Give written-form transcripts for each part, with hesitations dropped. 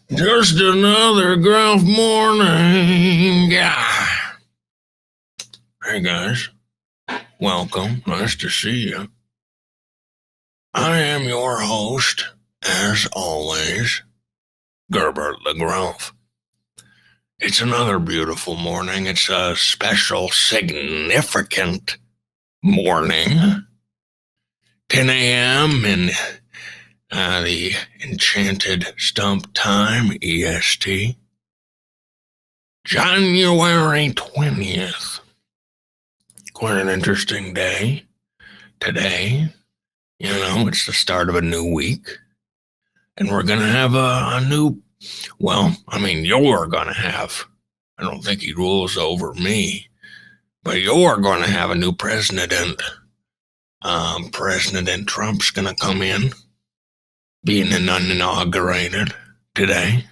Just another Grelf morning. Yeah. Hey guys, welcome. Nice to see you. I am your host, as always, Gerbert the Grelf. It's another beautiful morning. It's a special, significant morning. 10 a.m. in the enchanted stump time, EST. January 20th. Quite an interesting day today. You know, it's the start of a new week. And we're going to have a new, you're going to have, I don't think he rules over me, but you're going to have a new president. President Trump's going to come in, being inaugurated today.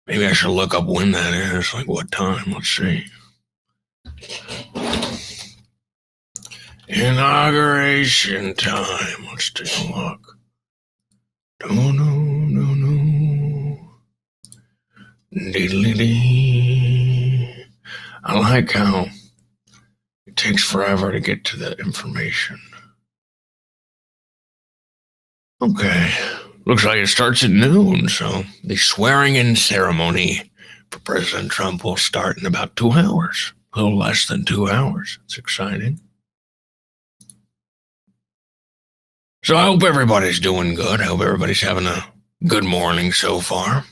Maybe I should look up when that is, like what time. Let's see. Inauguration time. Let's take a look. No. Diddly-dee. I like how it takes forever to get to the information. Okay. Looks like it starts at noon, so the swearing-in ceremony for President Trump will start in about 2 hours. A little less than 2 hours. It's exciting. So I hope everybody's doing good. I hope everybody's having a good morning so far.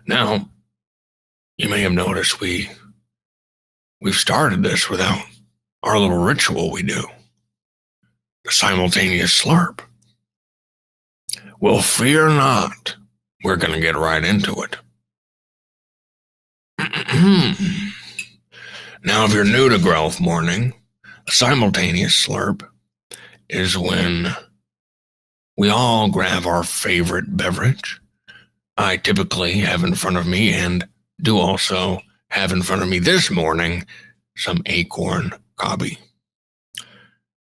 Now, you may have noticed we've started this without our little ritual we do. The simultaneous slurp. Well, fear not. We're going to get right into it. Now, if you're new to Grelf Morning, a simultaneous slurp is when we all grab our favorite beverage. I typically have in front of me, and do also have in front of me this morning, some acorn coffee.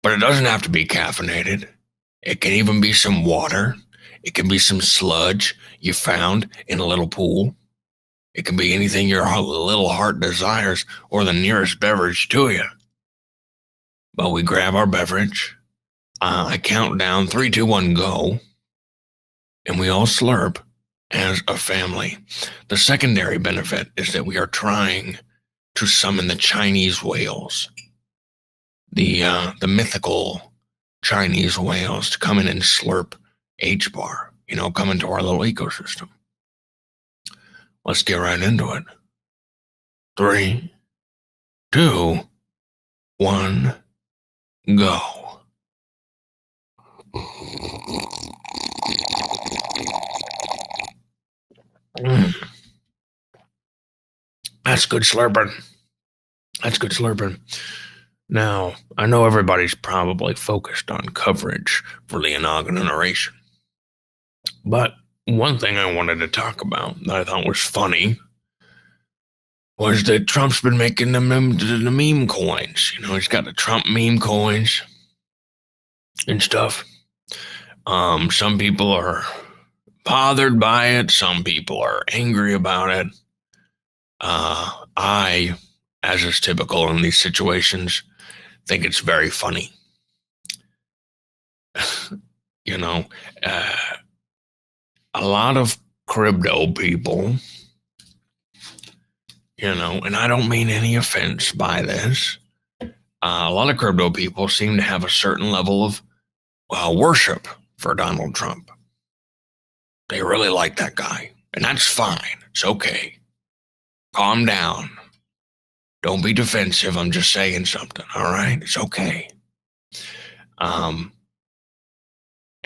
But it doesn't have to be caffeinated. It can even be some water. It can be some sludge you found in a little pool. It can be anything your little heart desires or the nearest beverage to you. But we grab our beverage. I count down 3, 2, 1, go. And we all slurp as a family. The secondary benefit is that we are trying to summon the Chinese whales. The mythical Chinese whales to come in and slurp H-bar. Come into our little ecosystem. Let's get right into it. 3, 2, 1, go. That's good slurping. Now, I know everybody's probably focused on coverage for the inauguration. But one thing I wanted to talk about that I thought was funny was that Trump's been making the meme coins. He's got the Trump meme coins and stuff. Some people are bothered by it. Some people are angry about it. I, as is typical in these situations, think it's very funny. A lot of crypto people, and I don't mean any offense by this. A lot of crypto people seem to have a certain level of worship for Donald Trump. They really like that guy, and that's fine. It's okay. Calm down. Don't be defensive. I'm just saying something, all right? It's okay.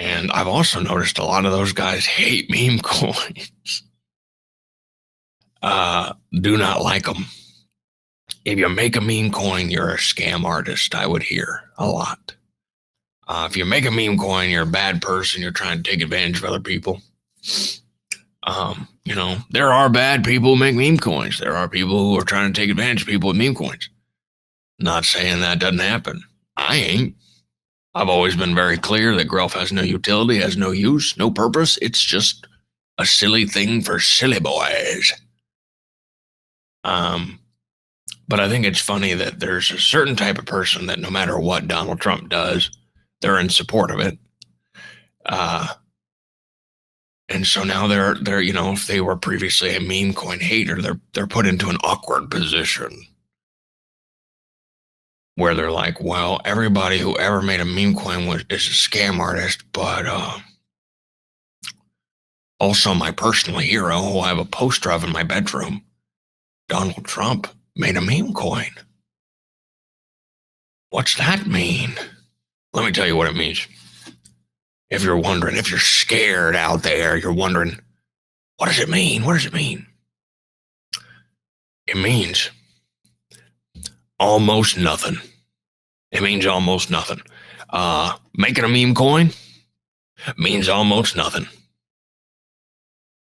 And I've also noticed a lot of those guys hate meme coins. Do not like them. If you make a meme coin, you're a scam artist, I would hear a lot. If you make a meme coin, you're a bad person. You're trying to take advantage of other people. There are bad people who make meme coins. There are people who are trying to take advantage of people with meme coins. Not saying that doesn't happen. I ain't. I've always been very clear that Grelf has no utility, has no use, no purpose. It's just a silly thing for silly boys. But I think it's funny that there's a certain type of person that no matter what Donald Trump does, they're in support of it. And so now they're if they were previously a meme coin hater, they're put into an awkward position where they're like, well, everybody who ever made a meme coin is a scam artist, but also my personal hero, who I have a poster of in my bedroom, Donald Trump, made a meme coin. What's that mean? Let me tell you what it means. If you're wondering, if you're scared out there, you're wondering, what does it mean? What does it mean? It means almost nothing. It means almost nothing. Making a meme coin means almost nothing.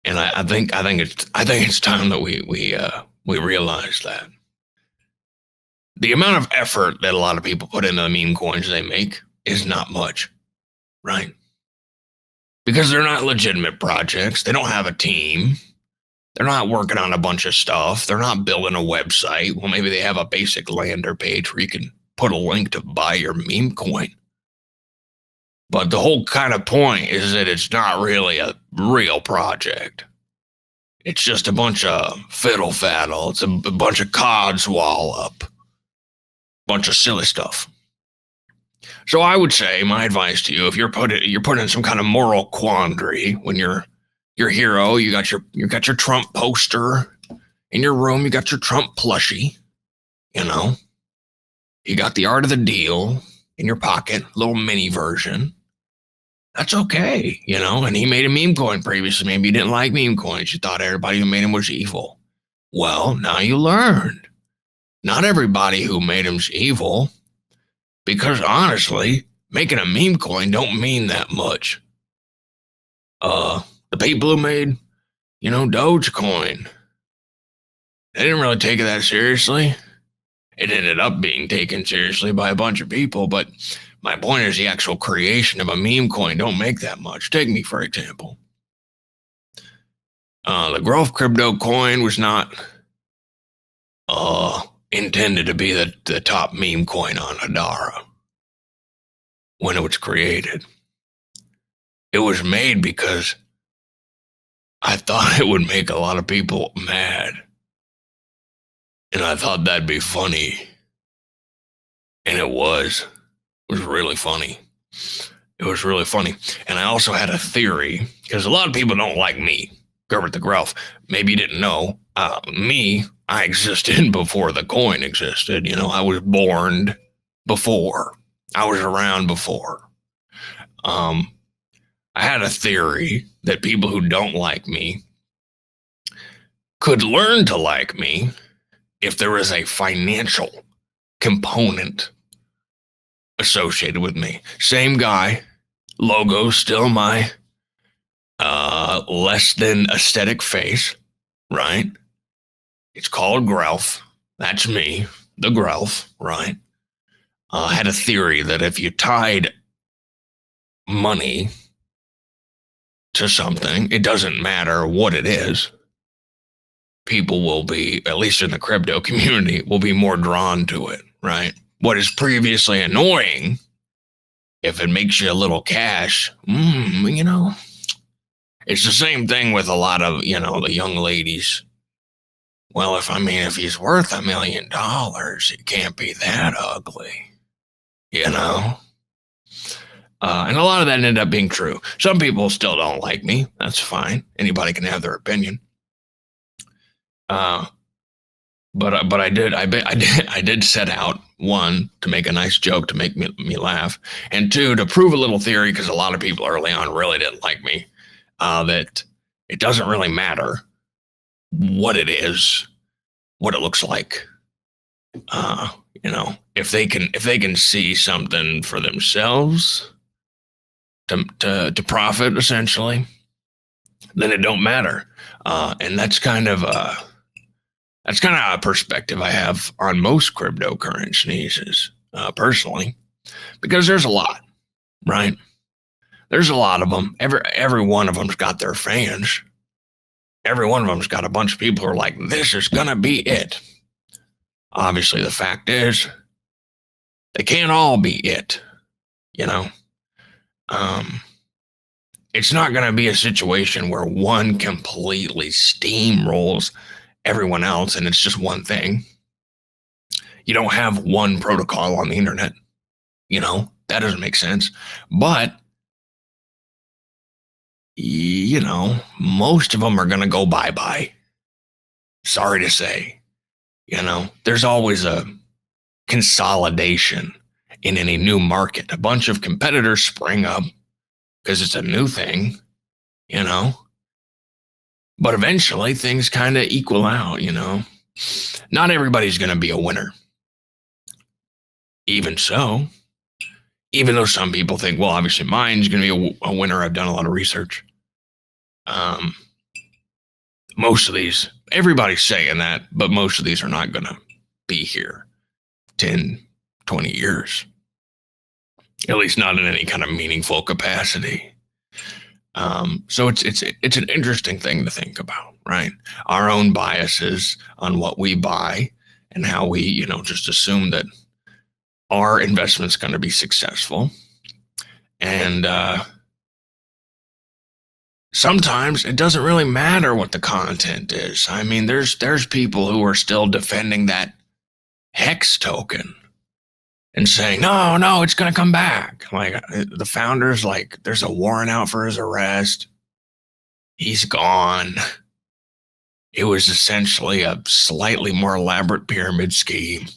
And I think it's time that we realize that the amount of effort that a lot of people put into the meme coins they make is not much, right? Because they're not legitimate projects. They don't have a team. They're not working on a bunch of stuff. They're not building a website. Well, maybe they have a basic lander page where you can put a link to buy your meme coin. But the whole kind of point is that it's not really a real project. It's just a bunch of fiddle faddle. It's a bunch of codswallop. Bunch of silly stuff. So I would say my advice to you, if you're put in some kind of moral quandary when you're your hero, you got your Trump poster in your room, you got your Trump plushie, you got the Art of the Deal in your pocket, little mini version. That's okay, and he made a meme coin previously. Maybe you didn't like meme coins. You thought everybody who made them was evil. Well, now you learned. Not everybody who made him's evil. Because honestly, making a meme coin don't mean that much. The people who made, Dogecoin, they didn't really take it that seriously. It ended up being taken seriously by a bunch of people, but my point is the actual creation of a meme coin don't make that much. Take me, for example. The Grelf crypto coin was not intended to be the top meme coin on Hadara when it was created. It was made because I thought it would make a lot of people mad. And I thought that'd be funny. And it was. It was really funny. It was really funny. And I also had a theory, because a lot of people don't like me, Gerbert the Grelf. Maybe you didn't know. I existed before the coin existed. I was born before. I was around before. I had a theory that people who don't like me could learn to like me if there was a financial component associated with me. Same guy, logo still my less than aesthetic face, right? It's called Grelf. That's me, the Grelf, right? I had a theory that if you tied money to something, it doesn't matter what it is, people will be, at least in the crypto community, will be more drawn to it, right? What is previously annoying, if it makes you a little cash, it's the same thing with a lot of, the young ladies. Well, if he's worth $1 million, it can't be that ugly, And a lot of that ended up being true. Some people still don't like me. That's fine. Anybody can have their opinion. But I did set out, one, to make a nice joke to make me laugh, and two, to prove a little theory, because a lot of people early on really didn't like me, that it doesn't really matter what it is, what it looks like. If they can see something for themselves to profit, essentially, then it don't matter. And that's kind of a perspective I have on most cryptocurrencies, personally, because there's a lot, right? There's a lot of them. Every one of them's got their fans. Every one of them's got a bunch of people who are like, this is going to be it. Obviously, the fact is, they can't all be it, you know? It's not going to be a situation where one completely steamrolls everyone else and it's just one thing. You don't have one protocol on the internet, you know? That doesn't make sense. But, you know, most of them are going to go bye-bye. Sorry to say. You know, there's always a consolidation in any new market. A bunch of competitors spring up because it's a new thing, you know. But eventually things kind of equal out, you know. Not everybody's going to be a winner. Even so, even though some people think, well, obviously mine's going to be a winner. I've done a lot of research. Most of these, everybody's saying that, but most of these are not going to be here 10, 20 years. At least not in any kind of meaningful capacity. So it's an interesting thing to think about, right? Our own biases on what we buy and how we, you know, just assume that our investment's going to be successful. And sometimes it doesn't really matter what the content is. I mean, there's people who are still defending that hex token and saying, no, it's going to come back. Like the founder's like, there's a warrant out for his arrest. He's gone. It was essentially a slightly more elaborate pyramid scheme.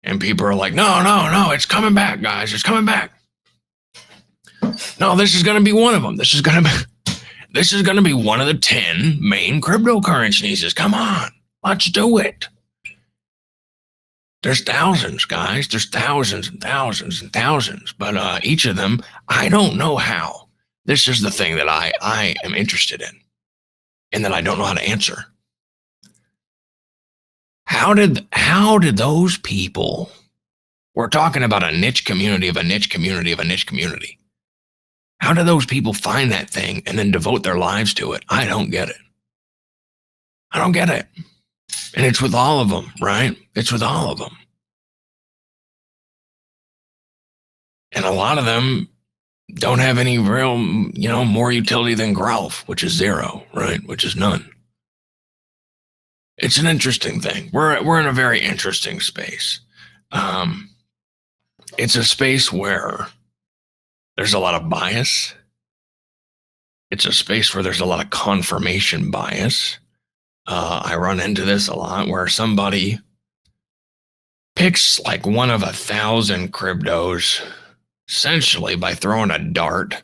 And people are like, no, it's coming back, guys. It's coming back. No, this is going to be one of them. This is going to be one of the 10 main cryptocurrencies. Come on, let's do it. There's thousands, guys. There's thousands and thousands and thousands. But each of them, I don't know how. This is the thing that I am interested in and that I don't know how to answer. How did those people, we're talking about a niche community of a niche community of a niche community. How do those people find that thing and then devote their lives to it? I don't get it. I don't get it. And it's with all of them, right? It's with all of them. And a lot of them don't have any real, you know, more utility than Grelf, which is zero, right? Which is none. It's an interesting thing. We're in a very interesting space. It's a space where there's a lot of bias. It's a space where there's a lot of confirmation bias. I run into this a lot where somebody picks like one of 1,000 cryptos, essentially by throwing a dart.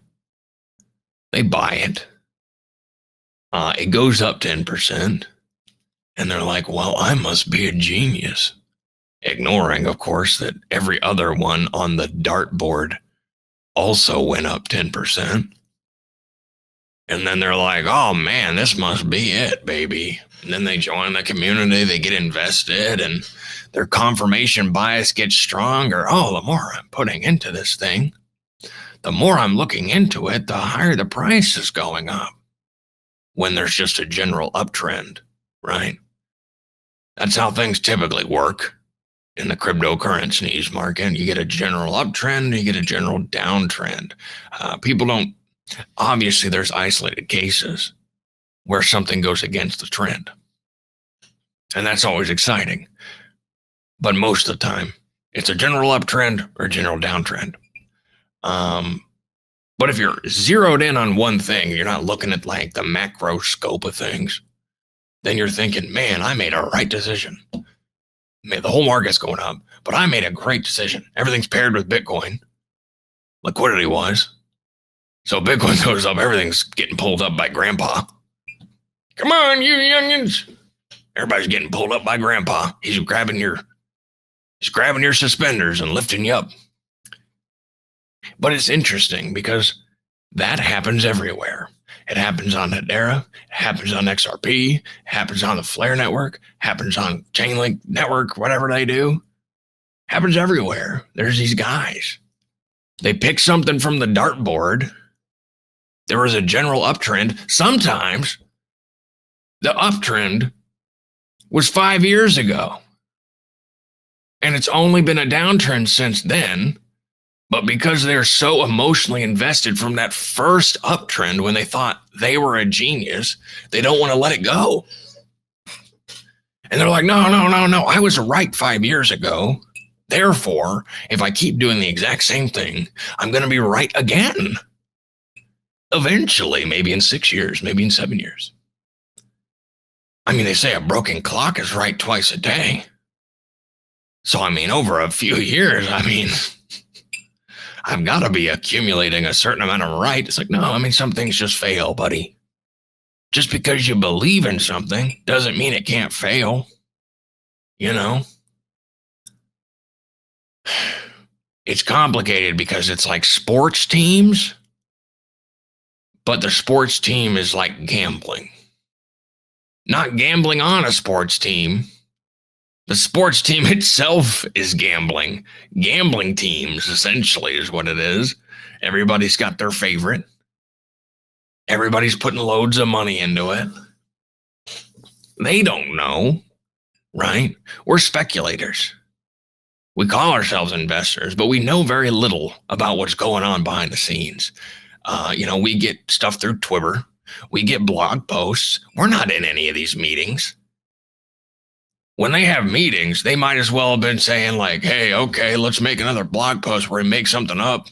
They buy it. It goes up 10%. And they're like, well, I must be a genius. Ignoring, of course, that every other one on the dartboard also went up 10%. And then they're like, oh man, this must be it, baby. And then they join the community, they get invested, and their confirmation bias gets stronger. Oh, the more I'm putting into this thing, the more I'm looking into it, the higher the price is going up. When there's just a general uptrend, right? That's how things typically work in the cryptocurrencies market. You get a general uptrend, you get a general downtrend. People don't, obviously there's isolated cases where something goes against the trend. And that's always exciting. But most of the time, it's a general uptrend or a general downtrend. But if you're zeroed in on one thing, you're not looking at like the macro scope of things, then you're thinking, man, I made a right decision. Man, the whole market's going up, but I made a great decision. Everything's paired with Bitcoin, liquidity-wise. So Bitcoin goes up, everything's getting pulled up by grandpa. Come on, you youngins. Everybody's getting pulled up by grandpa. He's grabbing your suspenders and lifting you up. But it's interesting because that happens everywhere. It happens on Hedera, it happens on XRP, it happens on the Flare network, happens on Chainlink network, whatever they do. Happens everywhere. There's these guys. They pick something from the dartboard. There was a general uptrend. Sometimes The uptrend was 5 years ago. And it's only been a downtrend since then. But because they're so emotionally invested from that first uptrend when they thought they were a genius, they don't want to let it go. And they're like, no, I was right 5 years ago. Therefore, if I keep doing the exact same thing, I'm going to be right again. Eventually, maybe in 6 years, maybe in 7 years. I mean, they say a broken clock is right twice a day. So, I mean, over a few years, I mean, I've got to be accumulating a certain amount of right. It's like, no, I mean, some things just fail, buddy. Just because you believe in something doesn't mean it can't fail. You know? It's complicated because it's like sports teams, but the sports team is like gambling. Not gambling on a sports team. The sports team itself is gambling. Gambling teams, essentially, is what it is. Everybody's got their favorite. Everybody's putting loads of money into it. They don't know, right? We're speculators. We call ourselves investors, but we know very little about what's going on behind the scenes. We get stuff through Twitter. We get blog posts. We're not in any of these meetings. When they have meetings, they might as well have been saying like, hey, okay, let's make another blog post where we make something up.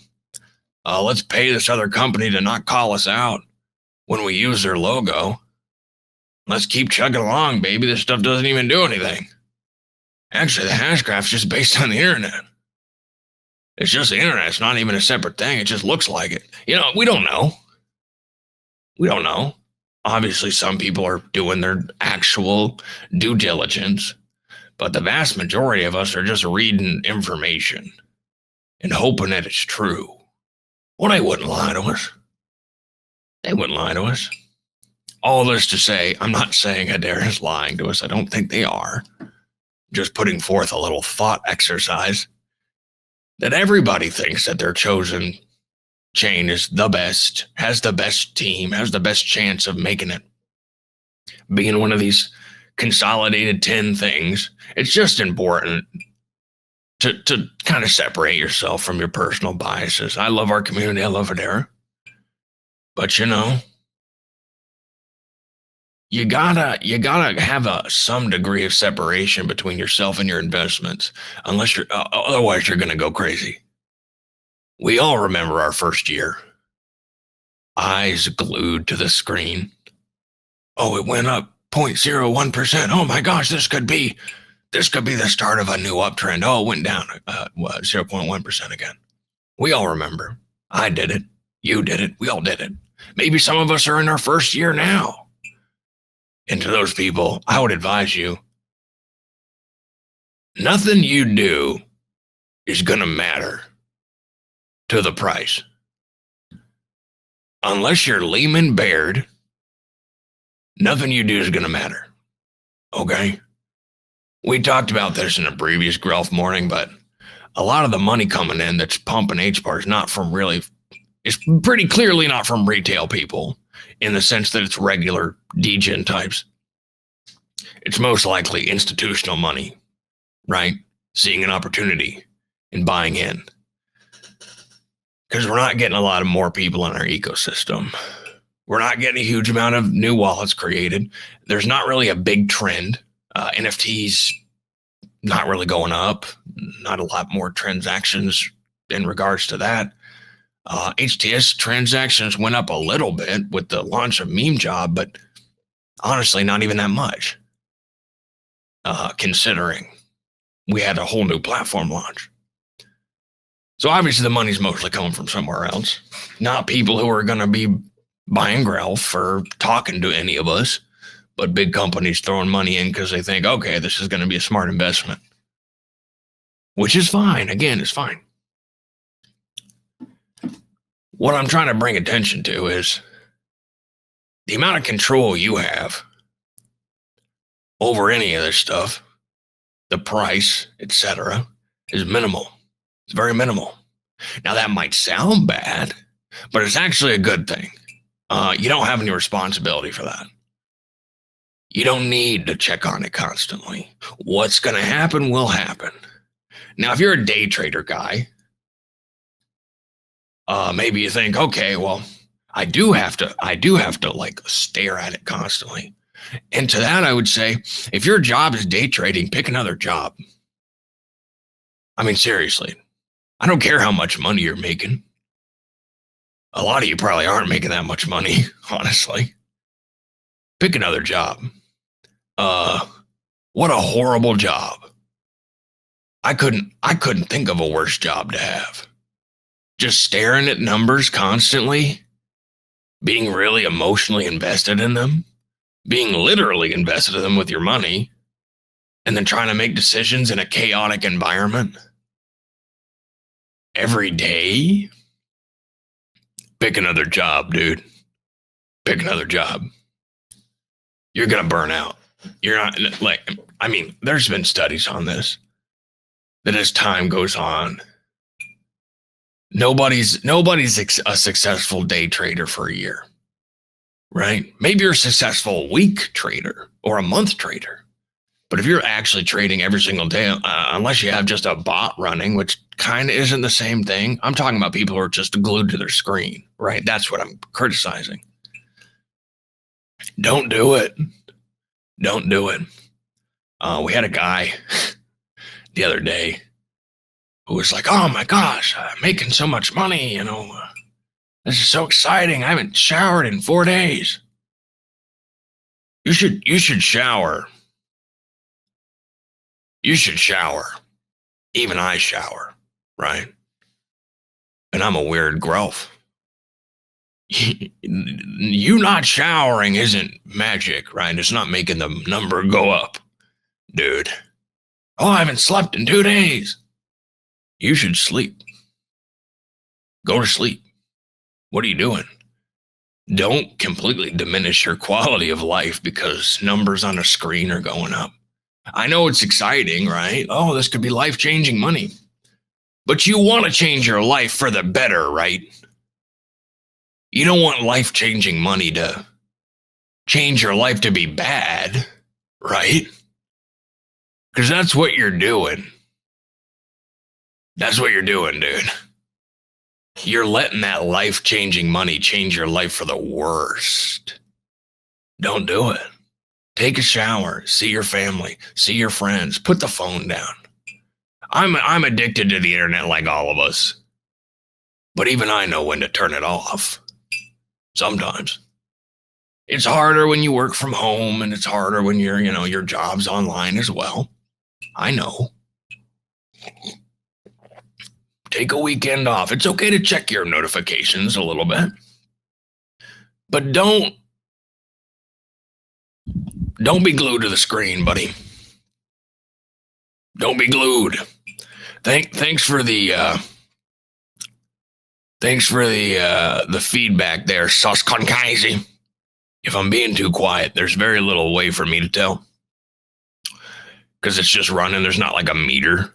Let's pay this other company to not call us out when we use their logo. Let's keep chugging along, baby. This stuff doesn't even do anything. Actually, the hashgraph is just based on the internet. It's just the internet. It's not even a separate thing. It just looks like it. We don't know. We don't know. Obviously, some people are doing their actual due diligence, but the vast majority of us are just reading information and hoping that it's true. Well, they wouldn't lie to us. They wouldn't lie to us. All this to say, I'm not saying Adair is lying to us. I don't think they are. Just putting forth a little thought exercise that everybody thinks that their chosen chain is the best, has the best team, has the best chance of making it. Being one of these consolidated 10 things, it's just important to kind of separate yourself from your personal biases. I love our community. I love Adair. But you gotta have some degree of separation between yourself and your investments, unless otherwise you're gonna go crazy. We all remember our first year, eyes glued to the screen. Oh, it went up 0.01%. Oh my gosh, this could be the start of a new uptrend. Oh, it went down 0.1% again. We all remember. I did it. You did it. We all did it. Maybe some of us are in our first year now. And to those people, I would advise you, nothing you do is going to matter to the price. Unless you're Lehman Baird, nothing you do is going to matter. Okay? We talked about this in a previous Grelf morning, but a lot of the money coming in that's pumping HBAR is not from it's pretty clearly not from retail people in the sense that it's regular degen types. It's most likely institutional money, right? Seeing an opportunity and buying in. Because we're not getting a lot of more people in our ecosystem. We're not getting a huge amount of new wallets created. There's not really a big trend. NFTs not really going up. Not a lot more transactions in regards to that. HTS transactions went up a little bit with the launch of Meme Job, but honestly, not even that much. Considering we had a whole new platform launch. So obviously the money's mostly coming from somewhere else. Not people who are going to be buying Grelf or talking to any of us, but big companies throwing money in because they think, okay, this is going to be a smart investment. Which is fine. Again, it's fine. What I'm trying to bring attention to is the amount of control you have over any of this stuff, the price, etc., is minimal. It's very minimal. Now, that might sound bad, but it's actually a good thing. You don't have any responsibility for that. You don't need to check on it constantly. What's going to happen will happen. Now, if you're a day trader guy, maybe you think, okay, well, I do have to like stare at it constantly. And to that, I would say, if your job is day trading, pick another job. I mean, seriously, I don't care how much money you're making. A lot of you probably aren't making that much money, honestly. Pick another job. What a horrible job. I couldn't think of a worse job to have. Just staring at numbers constantly, being really emotionally invested in them, being literally invested in them with your money, and then trying to make decisions in a chaotic environment every day. Pick another job, dude. Pick another job. You're going to burn out. You're not like, I mean, there's been studies on this, that as time goes on, nobody's a successful day trader for a year, right? Maybe you're a successful week trader or a month trader. But if you're actually trading every single day, unless you have just a bot running, which kind of isn't the same thing. I'm talking about people who are just glued to their screen, right? That's what I'm criticizing. Don't do it. Don't do it. We had a guy the other day who was like, oh my gosh, I'm making so much money, this is so exciting. I haven't showered in 4 days. You should shower. You should shower. Even I shower, right? And I'm a weird Grelf. You not showering isn't magic, right? It's not making the number go up, dude. Oh, I haven't slept in 2 days. You should sleep. Go to sleep. What are you doing? Don't completely diminish your quality of life because numbers on a screen are going up. I know it's exciting, right? Oh, this could be life-changing money. But you want to change your life for the better, right? You don't want life-changing money to change your life to be bad, right? Because that's what you're doing. That's what you're doing, dude. You're letting that life-changing money change your life for the worst. Don't do it. Take a shower, see your family, see your friends, put the phone down. I'm addicted to the internet like all of us. But even I know when to turn it off. Sometimes. It's harder when you work from home, and it's harder when your job's online as well. I know. Take a weekend off. It's okay to check your notifications a little bit. But don't be glued to the screen, buddy. Don't be glued. Thanks for the feedback there, Sus Conkaisi. If I'm being too quiet, there's very little way for me to tell. Because it's just running. There's not like a meter.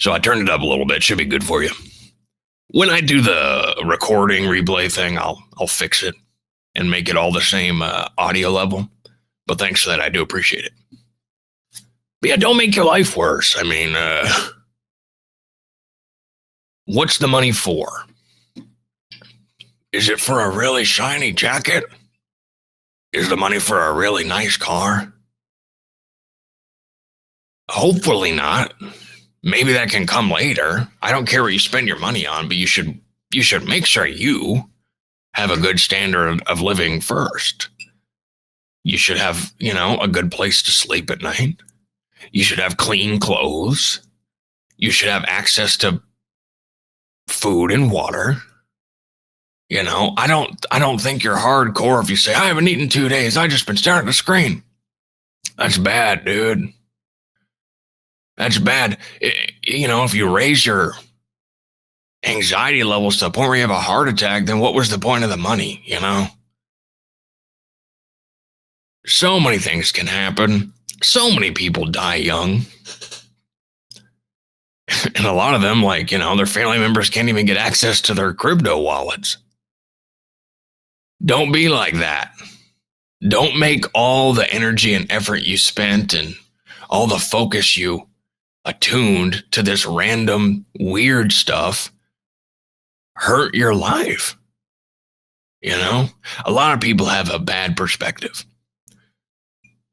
So I turned it up a little bit. Should be good for you. When I do the recording replay thing, I'll fix it and make it all the same audio level. But thanks for that. I do appreciate it. But yeah, don't make your life worse. I mean, what's the money for? Is it for a really shiny jacket? Is the money for a really nice car? Hopefully not. Maybe that can come later. I don't care what you spend your money on, but you should make sure you have a good standard of living first. You should have, a good place to sleep at night. You should have clean clothes. You should have access to food and water. I don't think you're hardcore if you say, I haven't eaten 2 days. I just been staring at the screen. That's bad, dude. That's bad. If you raise your anxiety levels to the point where you have a heart attack, then what was the point of the money, So many things can happen. So many people die young. And a lot of them, their family members can't even get access to their crypto wallets. Don't be like that. Don't make all the energy and effort you spent and all the focus you attuned to this random weird stuff hurt your life. You know, a lot of people have a bad perspective.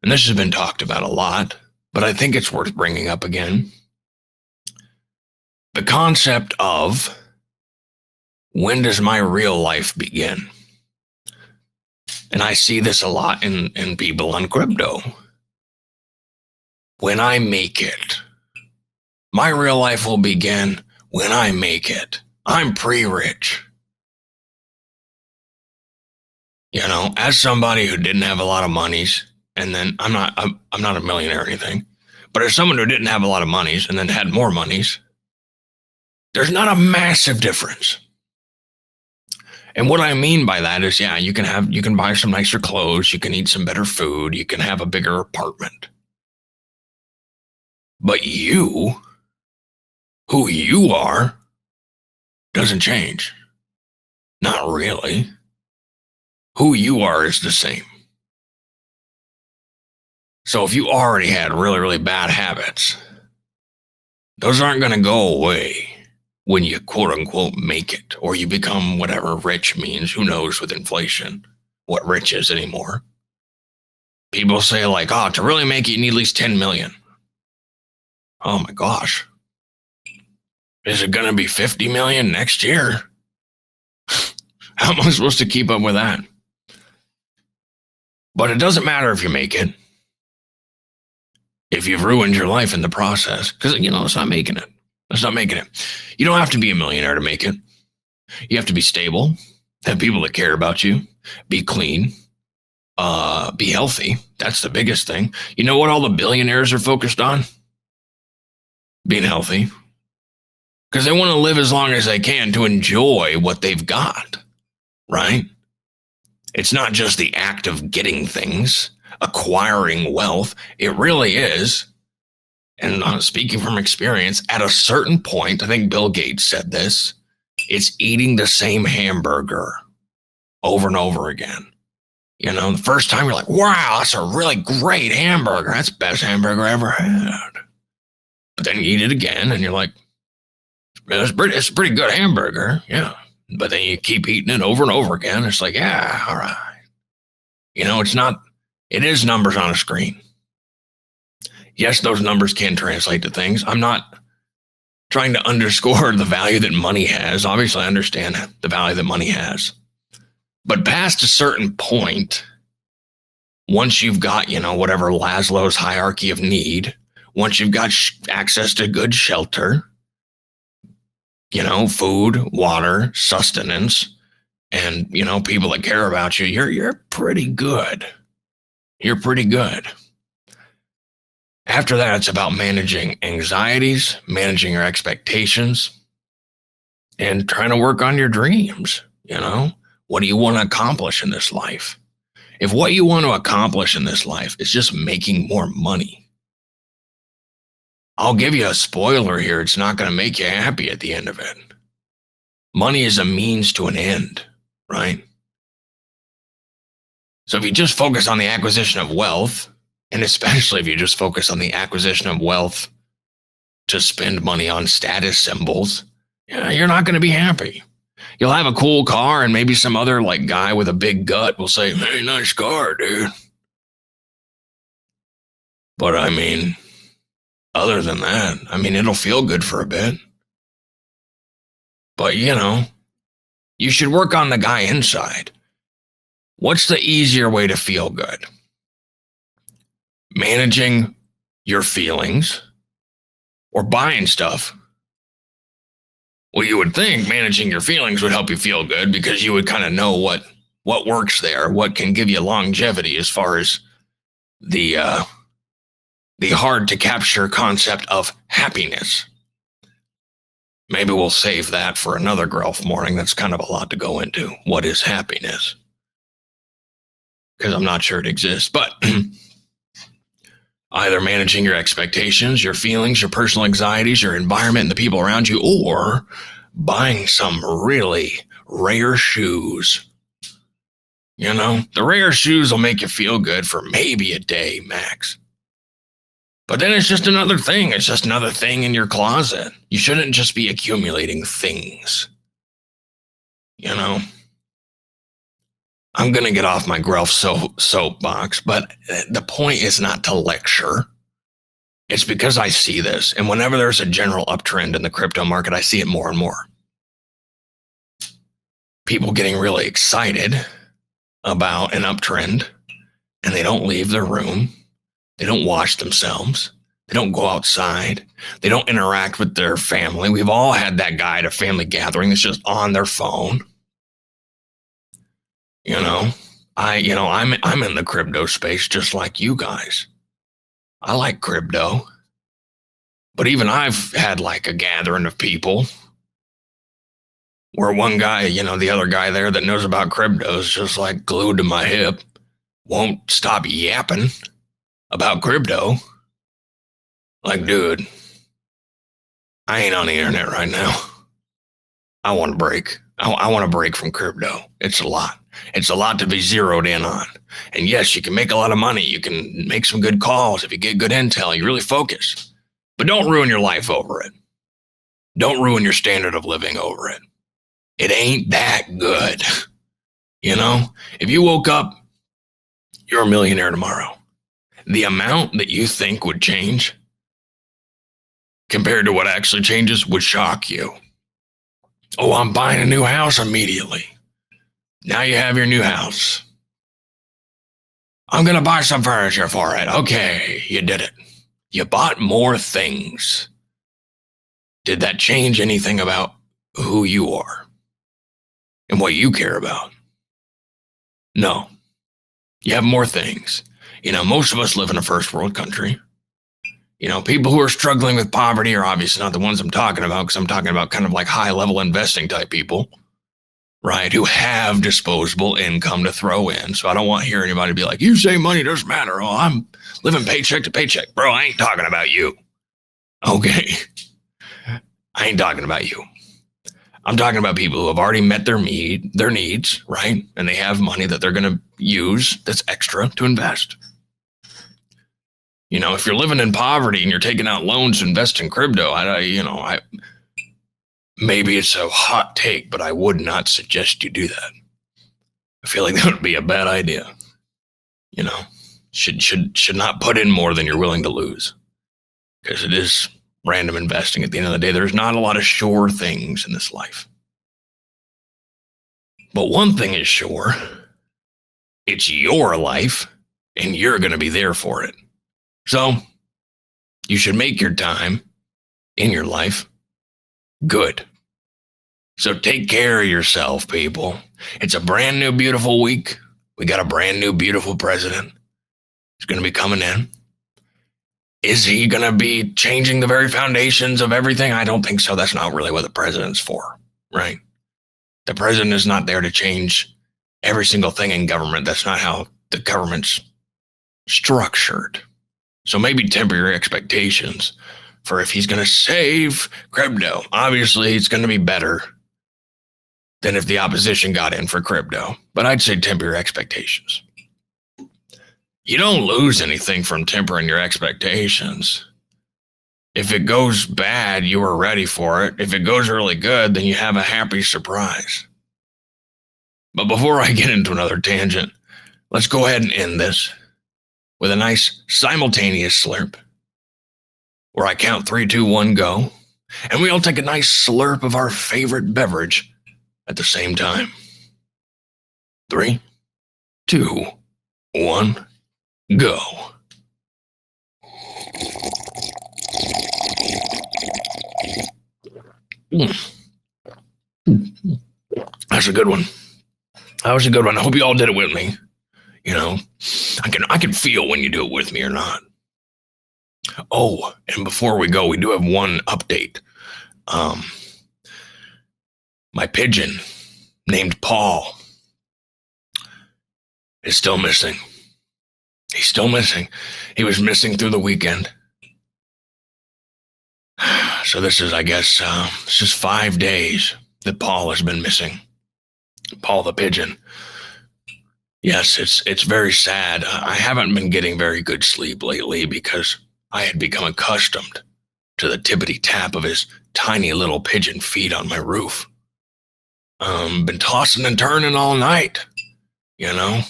And this has been talked about a lot, but I think it's worth bringing up again. The concept of, when does my real life begin? And I see this a lot in people on crypto. When I make it. My real life will begin when I make it. I'm pre-rich. You know, as somebody who didn't have a lot of monies, and then I'm not a millionaire or anything, but as someone who didn't have a lot of monies and then had more monies, there's not a massive difference. And what I mean by that is, yeah, you can buy some nicer clothes, you can eat some better food, you can have a bigger apartment. But you, who you are, doesn't change. Not really. Who you are is the same. So if you already had really, really bad habits, those aren't going to go away when you quote unquote make it, or you become whatever rich means. Who knows with inflation what rich is anymore. People say like, oh, to really make it, you need at least 10 million. Oh my gosh. Is it going to be 50 million next year? How am I supposed to keep up with that? But it doesn't matter if you make it. If you've ruined your life in the process, because, you know, it's not making it. It's not making it. You don't have to be a millionaire to make it. You have to be stable, have people that care about you, be clean, be healthy. That's the biggest thing. You know what all the billionaires are focused on? Being healthy. Because they want to live as long as they can to enjoy what they've got, right? It's not just the act of getting things, acquiring wealth. It really is, and speaking from experience, at a certain point, I think Bill Gates said this, it's eating the same hamburger over and over again. You know, the first time you're like, wow, that's a really great hamburger. That's the best hamburger I ever had. But then you eat it again and you're like, it's a pretty good hamburger. Yeah. But then you keep eating it over and over again. It's like, yeah, all right. You know, it is numbers on a screen. Yes, those numbers can translate to things. I'm not trying to underscore the value that money has. Obviously, I understand the value that money has. But past a certain point, once you've got, you know, whatever Maslow's hierarchy of need, once you've got access to good shelter, you know, food, water, sustenance, and, you know, people that care about you, you're pretty good. You're pretty good. After that, it's about managing anxieties, managing your expectations, and trying to work on your dreams. You know, what do you want to accomplish in this life? If what you want to accomplish in this life is just making more money, I'll give you a spoiler here. It's not going to make you happy at the end of it. Money is a means to an end, right? So if you just focus on the acquisition of wealth, and especially if you just focus on the acquisition of wealth to spend money on status symbols, you're not going to be happy. You'll have a cool car and maybe some other like guy with a big gut will say, hey, nice car, dude. But I mean, other than that, I mean, it'll feel good for a bit. But, you know, you should work on the guy inside. What's the easier way to feel good? Managing your feelings or buying stuff? Well, you would think managing your feelings would help you feel good because you would kind of know what works there, what can give you longevity as far as the hard to capture concept of happiness. Maybe we'll save that for another Grelf morning. That's kind of a lot to go into. What is happiness? Because I'm not sure it exists, but either managing your expectations, your feelings, your personal anxieties, your environment, and the people around you, or buying some really rare shoes. You know, the rare shoes will make you feel good for maybe a day max. But then it's just another thing. It's just another thing in your closet. You shouldn't just be accumulating things. You know, I'm going to get off my Grelf soapbox, but the point is not to lecture. It's because I see this. And whenever there's a general uptrend in the crypto market, I see it more and more. People getting really excited about an uptrend, and they don't leave their room. They don't wash themselves. They don't go outside. They don't interact with their family. We've all had that guy at a family gathering that's just on their phone. I'm in the crypto space just like you guys. I like crypto. But even I've had like a gathering of people where one guy, the other guy there that knows about crypto is just like glued to my hip, won't stop yapping about crypto. Like, dude, I ain't on the internet right now. I want to break. I want to break from crypto. It's a lot. It's a lot to be zeroed in on. And yes, you can make a lot of money. You can make some good calls if you get good intel. You really focus. But don't ruin your life over it. Don't ruin your standard of living over it. It ain't that good. If you woke up, you're a millionaire tomorrow. The amount that you think would change compared to what actually changes would shock you. Oh, I'm buying a new house immediately. Now you have your new house. I'm going to buy some furniture for it. Okay, you did it. You bought more things. Did that change anything about who you are and what you care about? No. You have more things. Most of us live in a first world country. People who are struggling with poverty are obviously not the ones I'm talking about, because I'm talking about kind of like high level investing type people, right? Who have disposable income to throw in. So I don't want to hear anybody be like, you say money doesn't matter. Oh, I'm living paycheck to paycheck. Bro, I ain't talking about you. Okay. I ain't talking about you. I'm talking about people who have already met their needs, right? And they have money that they're going to use that's extra to invest. If you're living in poverty and you're taking out loans to invest in crypto, maybe it's a hot take, but I would not suggest you do that. I feel like that would be a bad idea. Should not put in more than you're willing to lose, because it is random investing. At the end of the day, there's not a lot of sure things in this life. But one thing is sure, it's your life and you're going to be there for it. So you should make your time in your life good. So take care of yourself, people. It's a brand new, beautiful week. We got a brand new, beautiful president. He's going to be coming in. Is he going to be changing the very foundations of everything? I don't think so. That's not really what the president's for, right? The president is not there to change every single thing in government. That's not how the government's structured. So maybe temper your expectations for if he's going to save crypto. Obviously, it's going to be better than if the opposition got in for crypto. But I'd say temper your expectations. You don't lose anything from tempering your expectations. If it goes bad, you were ready for it. If it goes really good, then you have a happy surprise. But before I get into another tangent, let's go ahead and end this with a nice simultaneous slurp, where I count 3, 2, 1, go, and we all take a nice slurp of our favorite beverage at the same time. 3, 2, 1, go. That's a good one. That was a good one. I hope you all did it with me. I can feel when you do it with me or not. Oh, and before we go, we do have one update. My pigeon, named Paul, is still missing. He's still missing. He was missing through the weekend. So this is, I guess, it's just 5 days that Paul has been missing. Paul the pigeon. Yes, it's very sad. I haven't been getting very good sleep lately because I had become accustomed to the tippity tap of his tiny little pigeon feet on my roof. Been tossing and turning all night, you know.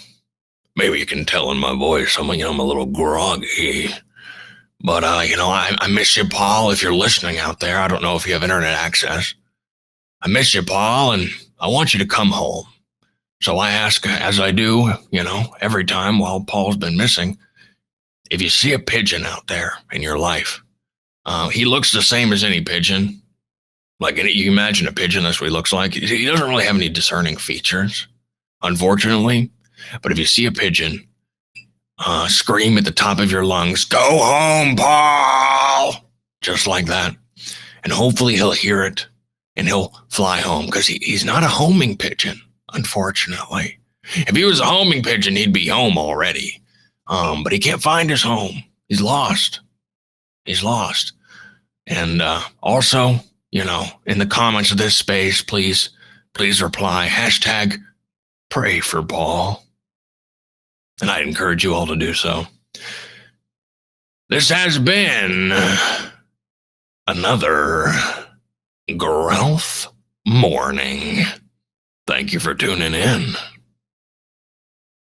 Maybe you can tell in my voice, I'm a little groggy. But I miss you, Paul. If you're listening out there, I don't know if you have internet access. I miss you, Paul, and I want you to come home. So I ask, as I do, every time while Paul's been missing, if you see a pigeon out there in your life, he looks the same as any pigeon. Like you can imagine a pigeon, that's what he looks like. He doesn't really have any discerning features, unfortunately. But if you see a pigeon, scream at the top of your lungs, "Go home, Paul!" Just like that. And hopefully he'll hear it and he'll fly home, because he's not a homing pigeon, unfortunately. If he was a homing pigeon, he'd be home already. But he can't find his home. He's lost. He's lost. And also, in the comments of this space, please reply, #pray for Paul. And I'd encourage you all to do so. This has been another Grelf morning. Thank you for tuning in.